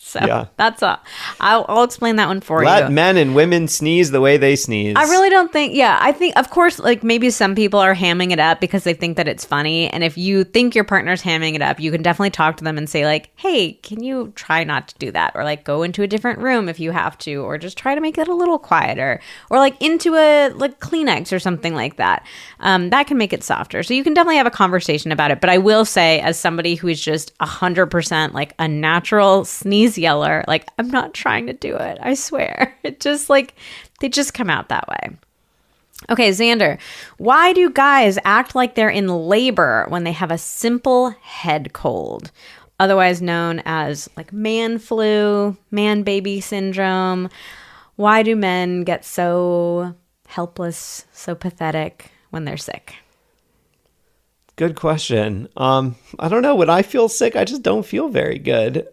So yeah. That's all. I'll explain that one for you. Let men and women sneeze the way they sneeze. I really don't think, I think, of course, like maybe some people are hamming it up because they think that it's funny. And if you think your partner's hamming it up, you can definitely talk to them and say like, hey, can you try not to do that? Or like go into a different room if you have to, or just try to make it a little quieter, or like into a like Kleenex or something like that. That can make it softer. So you can definitely have a conversation about it. But I will say, as somebody who is just 100% like a natural sneeze yeller, like I'm not trying to do it, I swear. It just like they just come out that way. Okay, Xander, why do guys act like they're in labor when they have a simple head cold, otherwise known as like man flu, man baby syndrome? Why do men get so helpless, so pathetic when they're sick? Good question. I don't know. When I feel sick, I just don't feel very good.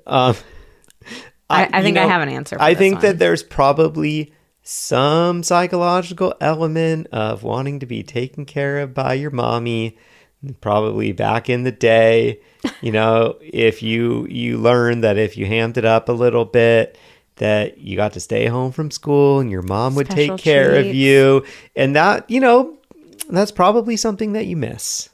I think I have an answer for I this think one. that there's probably some psychological element of wanting to be taken care of by your mommy. Probably back in the day, if you learned that if you hammed it up a little bit, that you got to stay home from school and your mom would Special take care of treats. you. And that, that's probably something that you miss.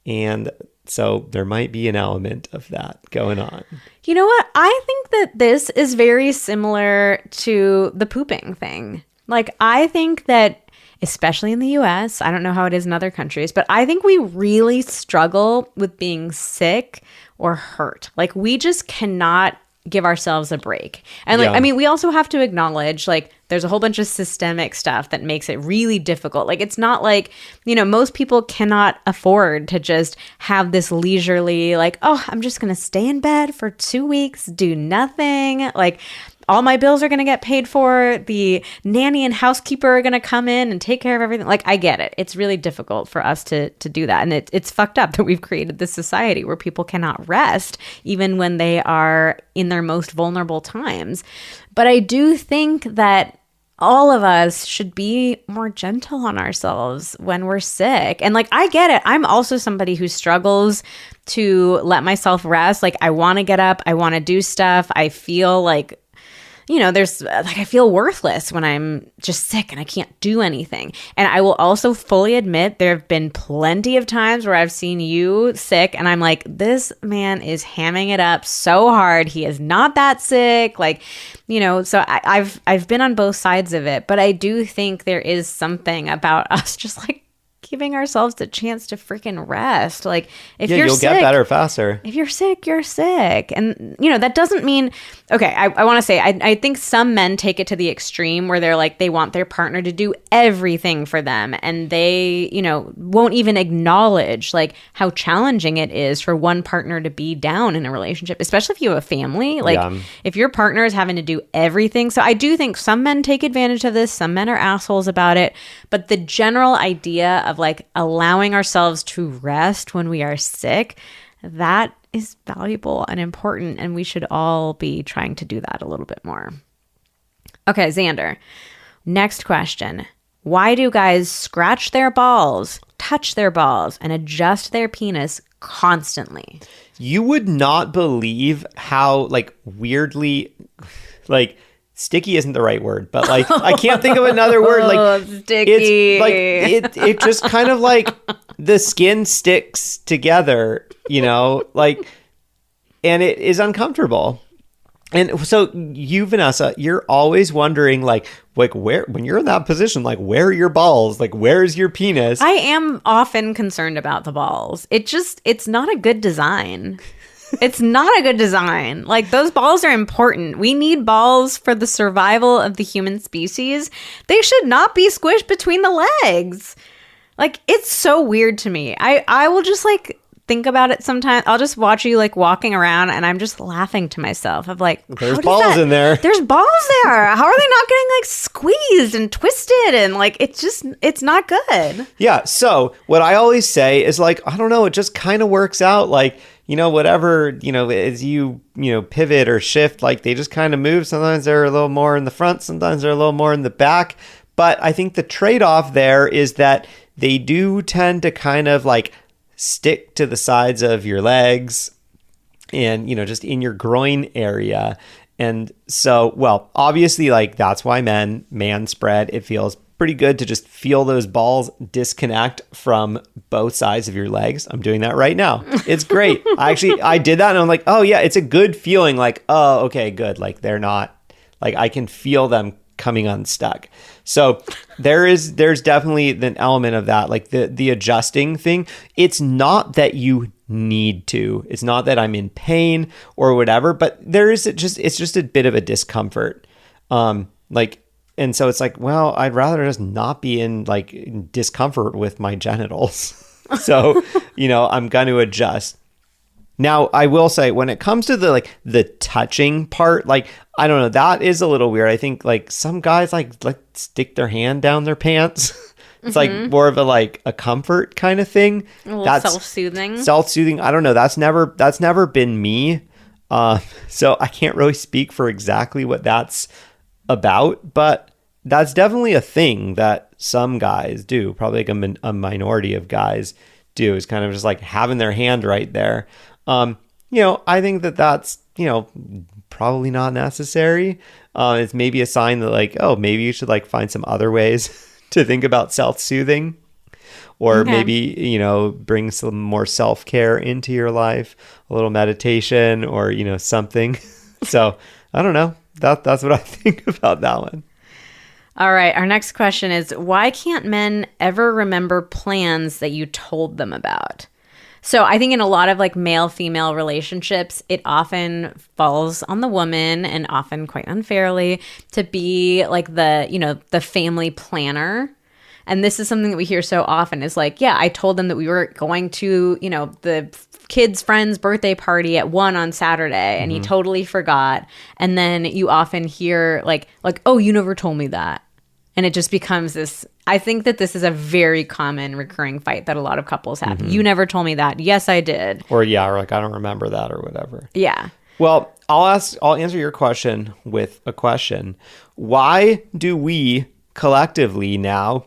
And so there might be an element of that going on. You know what? I think that this is very similar to the pooping thing. Like, I think that, especially in the US, I don't know how it is in other countries, but I think we really struggle with being sick or hurt. Like, we just cannot give ourselves a break. And like, I mean, we also have to acknowledge like there's a whole bunch of systemic stuff that makes it really difficult. Like, it's not like, most people cannot afford to just have this leisurely, like, oh, I'm just going to stay in bed for 2 weeks, do nothing. Like, all my bills are going to get paid for. The nanny and housekeeper are going to come in and take care of everything. Like, I get it. It's really difficult for us to do that. And it's fucked up that we've created this society where people cannot rest even when they are in their most vulnerable times. But I do think that all of us should be more gentle on ourselves when we're sick. And like, I get it. I'm also somebody who struggles to let myself rest. Like, I want to get up. I want to do stuff. I feel like, there's like, I feel worthless when I'm just sick and I can't do anything. And I will also fully admit there have been plenty of times where I've seen you sick and I'm like, this man is hamming it up so hard. He is not that sick. Like, so I've been on both sides of it, but I do think there is something about us just like giving ourselves the chance to freaking rest. Like, if you're you'll sick, get better faster. If you're sick, you're sick. And, that doesn't mean, okay, I want to say, I think some men take it to the extreme where they're like, they want their partner to do everything for them. And they, won't even acknowledge like how challenging it is for one partner to be down in a relationship, especially if you have a family. Like, if your partner is having to do everything. So I do think some men take advantage of this. Some men are assholes about it. But the general idea of like allowing ourselves to rest when we are sick, that is valuable and important, and we should all be trying to do that a little bit more. Okay, Xander, next question. Why do guys scratch their balls, touch their balls, and adjust their penis constantly. You would not believe how like weirdly like sticky isn't the right word, but like I can't think of another word. Like sticky. It's like it just kind of like the skin sticks together, you know, like, and it is uncomfortable. And so you, Vanessa, you're always wondering like where, when you're in that position, like where are your balls? Like where's your penis? I am often concerned about the balls. It's not a good design. It's not a good design. Like, those balls are important. We need balls for the survival of the human species. They should not be squished between the legs. Like, it's so weird to me. I will just like think about it sometimes. I'll just watch you like walking around and I'm just laughing to myself of like, there's balls in there. There's balls there. How are they not getting like squeezed and twisted? And like, it's not good. Yeah. So what I always say is like, I don't know, it just kind of works out. Like, you know, whatever, you know, as you know, pivot or shift, like they just kind of move. Sometimes they're a little more in the front. Sometimes they're a little more in the back. But I think the trade-off there is that they do tend to kind of like stick to the sides of your legs and, you know, just in your groin area. And so, well, obviously, like that's why man spread, it feels pretty good to just feel those balls disconnect from both sides of your legs. I'm doing that right now. It's great. I did that and I'm like, oh yeah, it's a good feeling. Like, oh, okay, good. Like they're not, like I can feel them coming unstuck. So there's definitely an element of that, like the adjusting thing. It's not that you need to, it's not that I'm in pain or whatever, but it's just a bit of a discomfort. And so it's like, well, I'd rather just not be in like discomfort with my genitals. So, you know, I'm going to adjust. Now, I will say when it comes to the touching part, like, I don't know, that is a little weird. I think like some guys like stick their hand down their pants. It's like more of a comfort kind of thing. A little that's self-soothing. I don't know. That's never been me. So I can't really speak for exactly what that's about, but that's definitely a thing that some guys do. Probably like a minority of guys do, is kind of just like having their hand right there. You know, I think that's, you know, probably not necessary. It's maybe a sign that like, oh, maybe you should like find some other ways to think about self-soothing, or maybe, you know, bring some more self-care into your life, a little meditation or, you know, something. So I don't know. That's what I think about that one. All right. Our next question is, why can't men ever remember plans that you told them about? So I think in a lot of like male-female relationships, it often falls on the woman, and often quite unfairly, to be like the family planner. And this is something that we hear so often is like, yeah, I told them that we were going to, you know, the kid's friend's birthday party at 1 on Saturday, and he totally forgot. And then you often hear like, oh, you never told me that. And it just becomes this, I think that this is a very common recurring fight that a lot of couples have. You never told me that. Yes, I did. Or like, I don't remember that or whatever. Yeah. Well, I'll answer your question with a question. Why do we collectively now,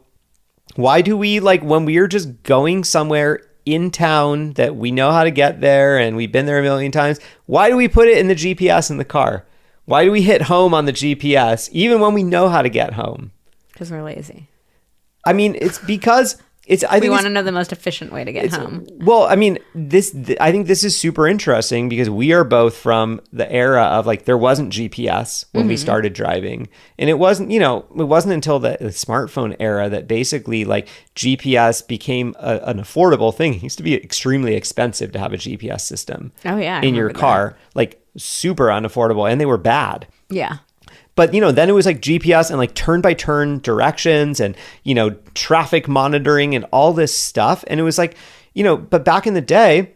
why do we, like, when we are just going somewhere in town that we know how to get there and we've been there a million times, why do we put it in the GPS in the car? Why do we hit home on the GPS even when we know how to get home? Because we're lazy. I mean, it's because we want to know the most efficient way to get home. Well, I mean, I think this is super interesting because we are both from the era of like, there wasn't GPS when we started driving. And it wasn't, you know, it wasn't until the smartphone era that basically like GPS became an affordable thing. It used to be extremely expensive to have a GPS system in your car, like super unaffordable, and they were bad. Yeah. But, you know, then it was like GPS and like turn-by-turn directions and, you know, traffic monitoring and all this stuff. And it was like, you know, but back in the day,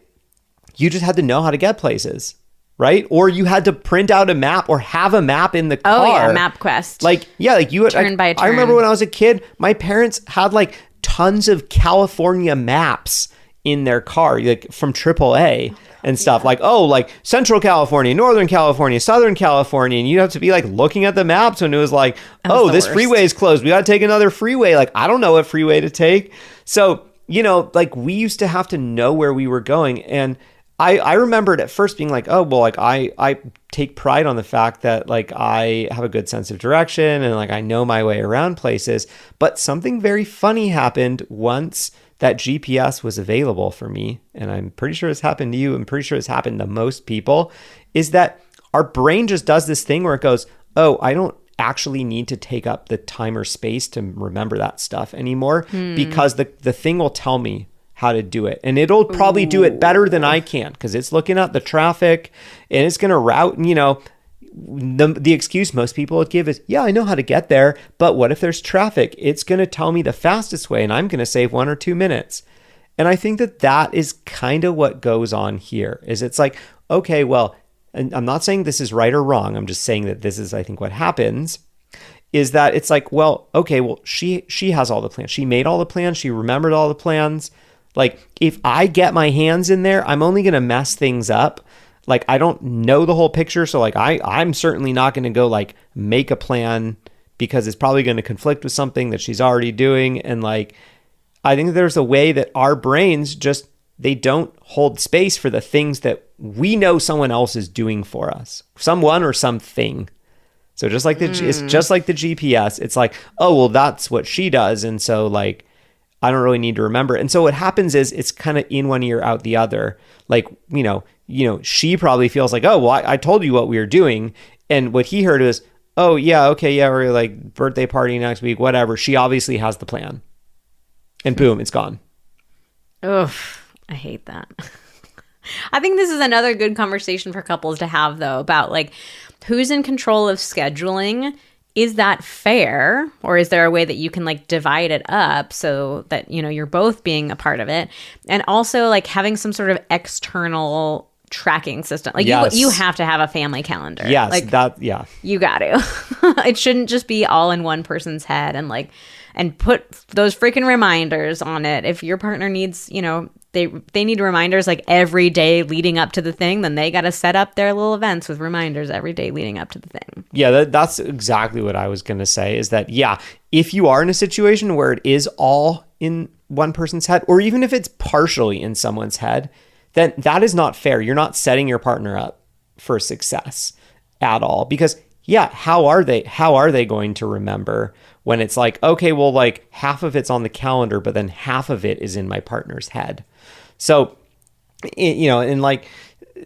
you just had to know how to get places, right? Or you had to print out a map or have a map in the car. Oh, yeah, MapQuest. Like, yeah, like you would, turn by turn. I remember when I was a kid, my parents had like tons of California maps in their car, like from AAA. And stuff like, oh, like Central California, Northern California, Southern California. And you'd have to be like looking at the maps when it was like, oh, this freeway is closed. We got to take another freeway. Like, I don't know what freeway to take. So, like we used to have to know where we were going. And I remembered at first being like, oh, well, like I take pride on the fact that like I have a good sense of direction and like I know my way around places. But something very funny happened once that GPS was available for me. And I'm pretty sure it's happened to you. I'm pretty sure it's happened to most people, is that our brain just does this thing where it goes, oh, I don't actually need to take up the time or space to remember that stuff anymore because the thing will tell me how to do it. And it'll probably do it better than I can because it's looking at the traffic and it's going to route. And, the excuse most people would give is, yeah, I know how to get there. But what if there's traffic? It's going to tell me the fastest way and I'm going to save 1 or 2 minutes. And I think that is kind of what goes on here is it's like, okay, well, and I'm not saying this is right or wrong. I'm just saying that this is, I think, what happens is that it's like, well, okay, well, she has all the plans. She made all the plans. She remembered all the plans. Like, if I get my hands in there, I'm only going to mess things up. Like, I don't know the whole picture. So, like, I'm certainly not going to go, like, make a plan because it's probably going to conflict with something that she's already doing. And, like, I think there's a way that our brains just, they don't hold space for the things that we know someone else is doing for us. Someone or something. So just like it's just like the GPS. It's like, oh, well, that's what she does. And so, like, I don't really need to remember. And so what happens is it's kind of in one ear, out the other. Like, she probably feels like, oh, well, I told you what we were doing. And what he heard was, oh, yeah, okay, yeah, we're like birthday party next week, whatever. She obviously has the plan. And boom, it's gone. Ugh, I hate that. I think this is another good conversation for couples to have, though, about like who's in control of scheduling. Is that fair? Or is there a way that you can like divide it up so that, you're both being a part of it? And also like having some sort of external tracking system. Like yes. you have to have a family calendar. Yes, like, you got to. It shouldn't just be all in one person's head and put those freaking reminders on it. If your partner needs, they need reminders like every day leading up to the thing, then they got to set up their little events with reminders every day leading up to the thing. Yeah, that's exactly what I was going to say is that, yeah, if you are in a situation where it is all in one person's head, or even if it's partially in someone's head, then that is not fair. You're not setting your partner up for success at all because, yeah, how are they going to remember when it's like, okay, well, like half of it's on the calendar, but then half of it is in my partner's head. So, and like,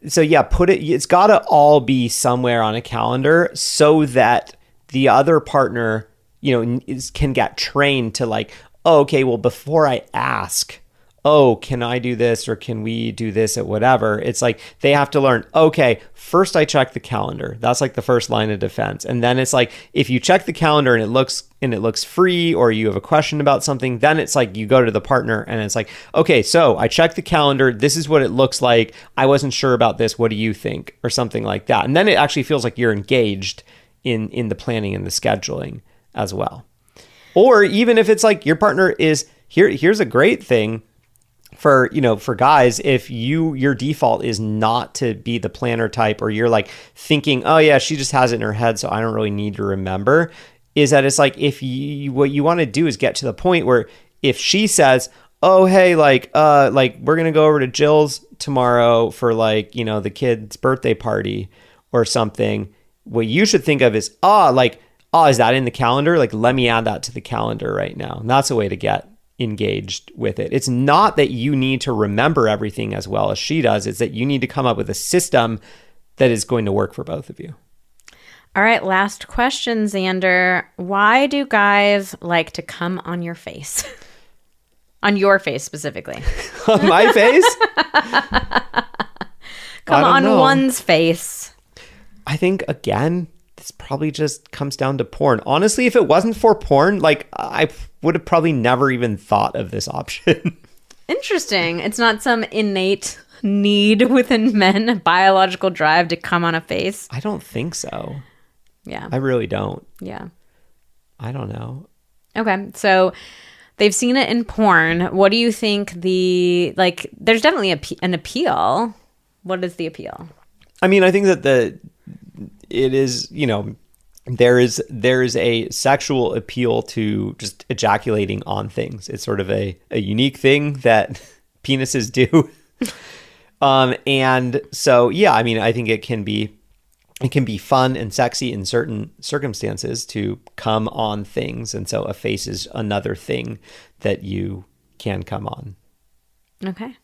so yeah, it's got to all be somewhere on a calendar so that the other partner, can get trained to like, oh, okay, well, before I ask, oh, can I do this or can we do this at whatever? It's like they have to learn, okay, first I check the calendar. That's like the first line of defense. And then it's like, if you check the calendar and it looks free or you have a question about something, then it's like you go to the partner and it's like, okay, so I checked the calendar. This is what it looks like. I wasn't sure about this. What do you think? Or something like that. And then it actually feels like you're engaged in the planning and the scheduling as well. Or even if it's like your partner is, here's a great thing for guys, if your default is not to be the planner type, or you're like thinking, oh yeah, she just has it in her head, so I don't really need to remember, is that it's like what you want to do is get to the point where if she says, oh, hey, like we're going to go over to Jill's tomorrow for like, the kid's birthday party or something, what you should think of is, is that in the calendar? Like, let me add that to the calendar right now. And that's a way to get engaged with it. It's not that you need to remember everything as well as she does. It's that you need to come up with a system that is going to work for both of you. All right, last question, Xander. Why do guys like to come on your face? On your face specifically. On my face? Come on one's face. I think, again, this probably just comes down to porn. Honestly, if it wasn't for porn, like I would have probably never even thought of this option. Interesting. It's not some innate need within men, a biological drive to come on a face. I don't think so. Yeah. I really don't. Yeah. I don't know. Okay. So they've seen it in porn. What do you think there's definitely an appeal. What is the appeal? I mean, I think that it is, there's a sexual appeal to just ejaculating on things. It's sort of a unique thing that penises do. And so, yeah, I mean, I think it can be fun and sexy in certain circumstances to come on things. And so a face is another thing that you can come on. Okay.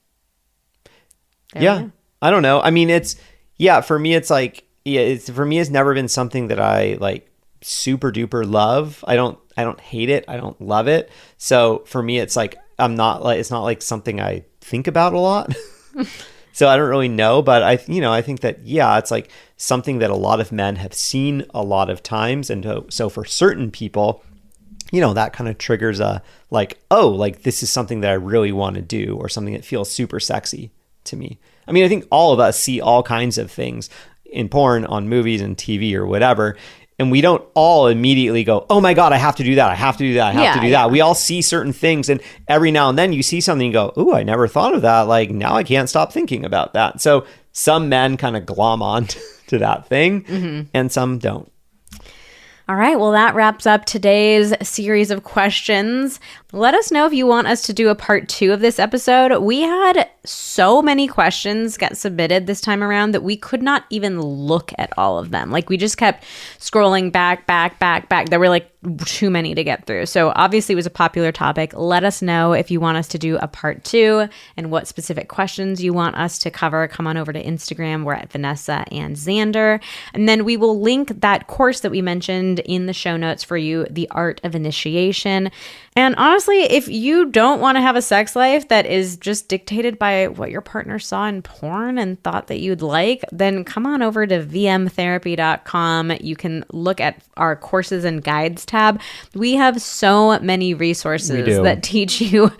Yeah. I don't know. I mean, for me, it's like, for me, it's never been something that I like super duper love. I don't hate it. I don't love it. So for me, it's like, it's not like something I think about a lot. So I don't really know, but I think that, it's like something that a lot of men have seen a lot of times. And so for certain people, that kind of triggers this is something that I really want to do, or something that feels super sexy to me. I mean, I think all of us see all kinds of things in porn, on movies and TV or whatever. And we don't all immediately go, oh my God, I have to do that. I have to do that. I have to do that. We all see certain things. And every now and then you see something and go, ooh, I never thought of that. Like, now I can't stop thinking about that. So some men kind of glom on to that thing, and some don't. All right. Well, that wraps up today's series of questions. Let us know if you want us to do a part 2 of this episode. We had so many questions get submitted this time around that we could not even look at all of them. Like, we just kept scrolling back. There were like too many to get through. So obviously it was a popular topic. Let us know if you want us to do a part 2 and what specific questions you want us to cover. Come on over to Instagram. We're at Vanessa and Xander. And then we will link that course that we mentioned in the show notes for you, The Art of Initiation. And honestly, if you don't want to have a sex life that is just dictated by what your partner saw in porn and thought that you'd like, then come on over to vmtherapy.com. You can look at our courses and guides tab. We have so many resources that teach you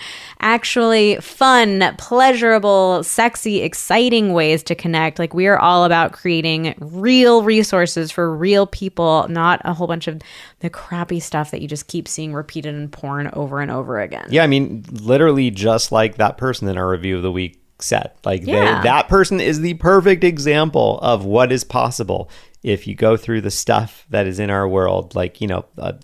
actually fun, pleasurable, sexy, exciting ways to connect. Like, we are all about creating real resources for real people, not a whole bunch of the crappy stuff that you just keep seeing repeated in porn over and over again. Yeah, I mean, literally just like that person in our review of the week said. Like, that person is the perfect example of what is possible if you go through the stuff that is in our world. Like,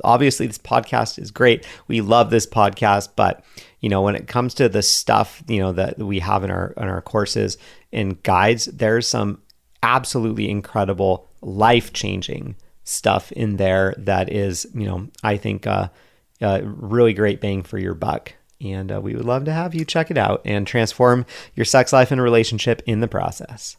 obviously this podcast is great. We love this podcast, but when it comes to the stuff, that we have in our courses and guides, there's some absolutely incredible, life-changing stuff in there that is, I think, really great bang for your buck. And we would love to have you check it out and transform your sex life and relationship in the process.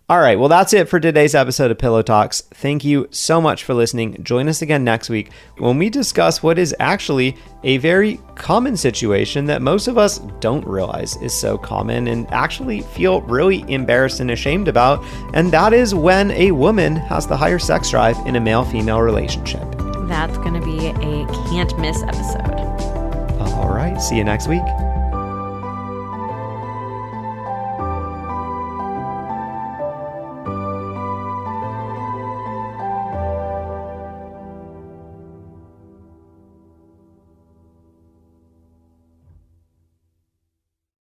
All right, well, that's it for today's episode of Pillow Talks. Thank you so much for listening. Join us again next week when we discuss what is actually a very common situation that most of us don't realize is so common and actually feel really embarrassed and ashamed about. And that is when a woman has the higher sex drive in a male-female relationship. That's going to be a can't miss episode. All right, see you next week.